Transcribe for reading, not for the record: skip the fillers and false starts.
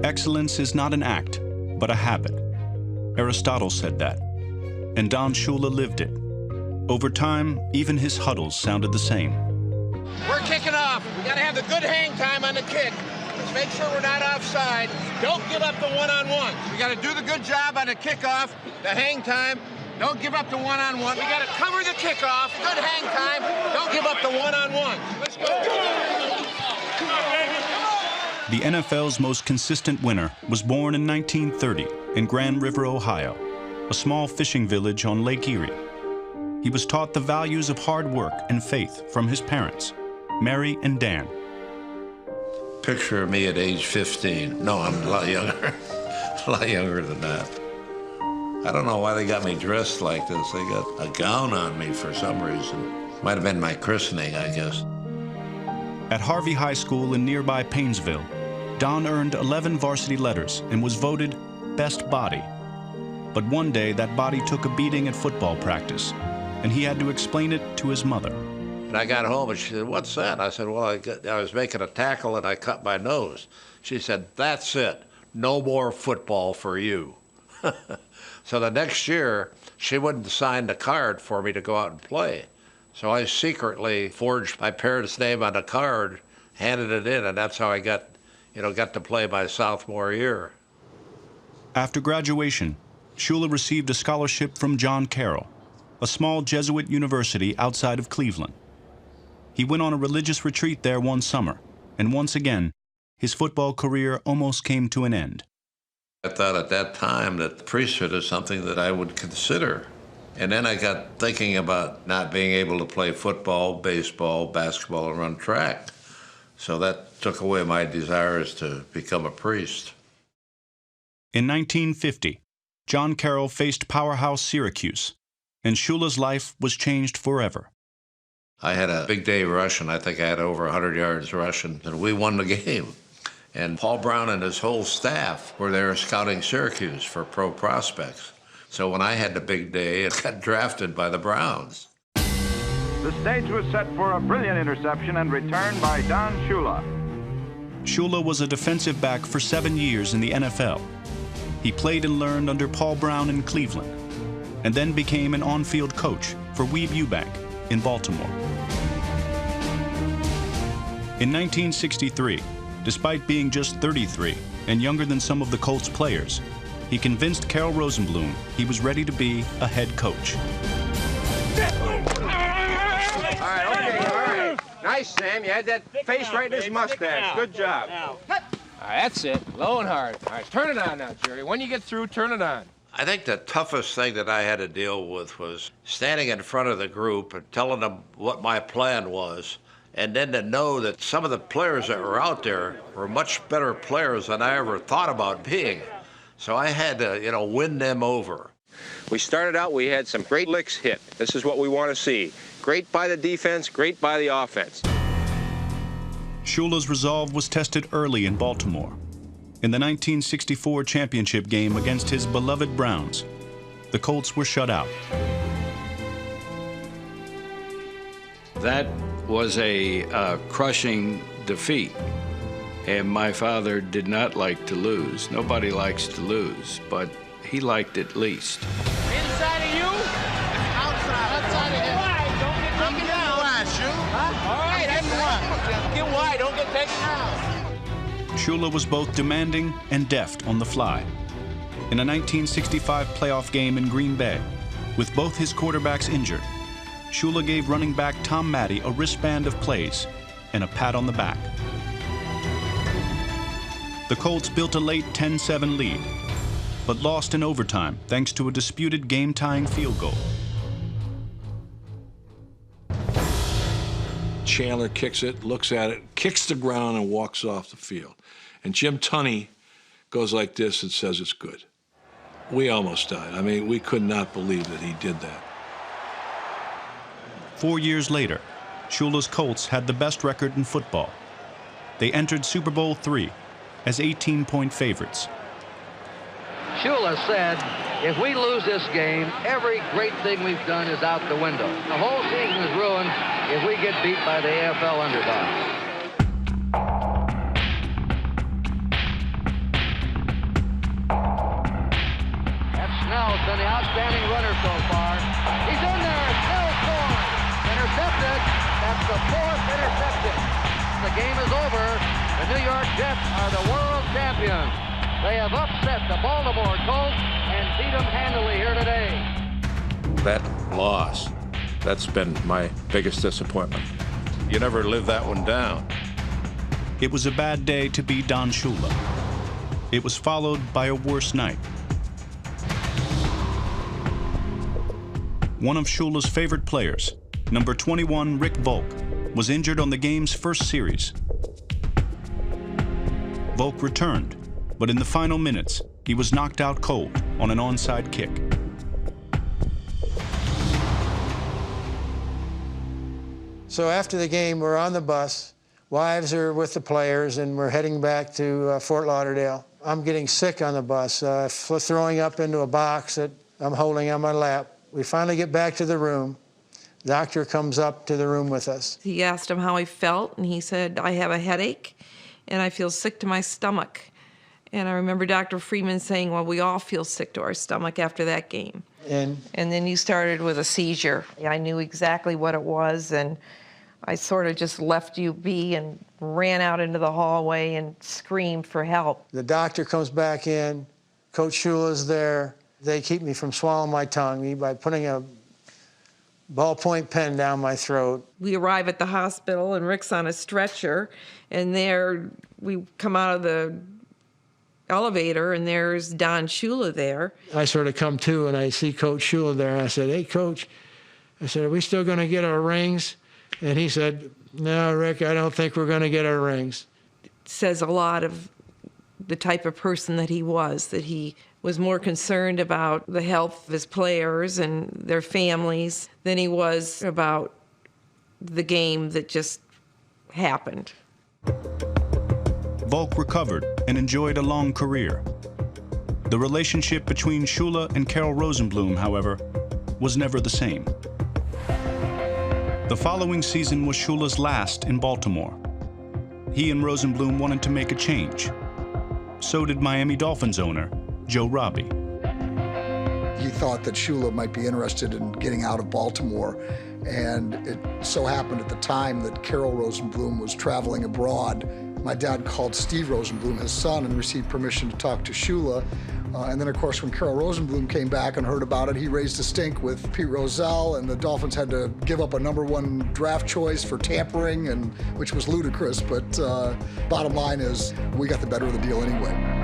Excellence is not an act, but a habit. Aristotle said that, and Don Shula lived it. Over time, even his huddles sounded the same. We're kicking off. We got to have the good hang time on the kick. Let's make sure we're not offside. Don't give up the one-on-one. We got to do the good job on the kickoff, the hang time. Don't give up the one-on-one. We got to cover the kickoff, good hang time. Don't give up the one-on-one. Let's go. The NFL's most consistent winner was born in 1930 in Grand River, Ohio, a small fishing village on Lake Erie. He was taught the values of hard work and faith from his parents, Mary and Dan. Picture me at age 15. No, I'm a lot younger. A lot younger than that. I don't know why they got me dressed like this. They got a gown on me for some reason. Might have been my christening, I guess. At Harvey High School in nearby Painesville, Don earned 11 varsity letters and was voted Best Body. But one day, that body took a beating at football practice, and he had to explain it to his mother. And I got home, and she said, "What's that?" I said, "Well, I was making a tackle, and I cut my nose." She said, "That's it. No more football for you." So the next year, she wouldn't sign the card for me to go out and play. So I secretly forged my parents' name on the card, handed it in, and that's how I got to play my sophomore year. After graduation, Shula received a scholarship from John Carroll, a small Jesuit university outside of Cleveland. He went on a religious retreat there one summer, and once again, his football career almost came to an end. I thought at that time that the priesthood is something that I would consider. And then I got thinking about not being able to play football, baseball, basketball, and run track. So that took away my desires to become a priest. In 1950, John Carroll faced powerhouse Syracuse, and Shula's life was changed forever. I had a big day rushing. I think I had over 100 yards rushing, and we won the game. And Paul Brown and his whole staff were there scouting Syracuse for pro prospects. So when I had the big day, it got drafted by the Browns. The stage was set for a brilliant interception and return by Don Shula. Shula was a defensive back for 7 years in the NFL. He played and learned under Paul Brown in Cleveland, and then became an on-field coach for Weeb Ewbank in Baltimore. In 1963, despite being just 33 and younger than some of the Colts players, he convinced Carroll Rosenblum he was ready to be a head coach. All right. Nice, Sam. You had that face right in his mustache. Good job. All right, that's it. Low and hard. All right, turn it on now, Jerry. When you get through, turn it on. I think the toughest thing that I had to deal with was standing in front of the group and telling them what my plan was, and then to know that some of the players that were out there were much better players than I ever thought about being. So I had to, win them over. We started out, we had some great licks hit. This is what we want to see. Great by the defense, great by the offense. Shula's resolve was tested early in Baltimore. In the 1964 championship game against his beloved Browns, the Colts were shut out. That was a crushing defeat, and my father did not like to lose. Nobody likes to lose, but he liked it least. Inside of you, outside of him. Don't get taken down. Wide, Shula. All right, that's wide. Get wide, don't get taken down. Shula was both demanding and deft on the fly. In a 1965 playoff game in Green Bay, with both his quarterbacks injured, Shula gave running back Tom Matty a wristband of plays and a pat on the back. The Colts built a late 10-7 lead, but lost in overtime thanks to a disputed game-tying field goal. Chandler kicks it, looks at it, kicks the ground, and walks off the field. And Jim Tunney goes like this and says it's good. We almost died. I mean, we could not believe that he did that. 4 years later, Shula's Colts had the best record in football. They entered Super Bowl III as 18-point favorites. Shula said, if we lose this game, every great thing we've done is out the window. The whole season is ruined if we get beat by the AFL underdog. been the outstanding runner so far. He's in there, still scoring. Intercepted. That's the 4th interception. The game is over. The New York Jets are the world champions. They have upset the Baltimore Colts and beat them handily here today. That loss, that's been my biggest disappointment. You never live that one down. It was a bad day to be Don Shula. It was followed by a worse night. One of Shula's favorite players, number 21 Rick Volk, was injured on the game's first series. Volk returned, but in the final minutes, he was knocked out cold on an onside kick. So after the game, we're on the bus. Wives are with the players, and we're heading back to Fort Lauderdale. I'm getting sick on the bus, throwing up into a box that I'm holding on my lap. We finally get back to the room. Doctor comes up to the room with us. He asked him how he felt, and he said, I have a headache, and I feel sick to my stomach. And I remember Dr. Freeman saying, well, we all feel sick to our stomach after that game. And then you started with a seizure. I knew exactly what it was, and I sort of just left you be and ran out into the hallway and screamed for help. The doctor comes back in. Coach Shula's there. They keep me from swallowing my tongue by putting a ballpoint pen down my throat. We arrive at the hospital, and Rick's on a stretcher, and there we come out of the elevator, and there's Don Shula there. I sort of come to, and I see Coach Shula there, and I said, hey, Coach, I said, are we still going to get our rings? And he said, no, Rick, I don't think we're going to get our rings. It says a lot of the type of person that he was was more concerned about the health of his players and their families than he was about the game that just happened. Volk recovered and enjoyed a long career. The relationship between Shula and Carroll Rosenbloom, however, was never the same. The following season was Shula's last in Baltimore. He and Rosenbloom wanted to make a change. So did Miami Dolphins owner Joe Robbie. He thought that Shula might be interested in getting out of Baltimore, and it so happened at the time that Carroll Rosenbloom was traveling abroad. My dad called Steve Rosenbloom, his son, and received permission to talk to Shula. And then, of course, when Carroll Rosenbloom came back and heard about it, he raised a stink with Pete Rozelle, and the Dolphins had to give up a #1 draft choice for tampering, which was ludicrous. But bottom line is, we got the better of the deal anyway.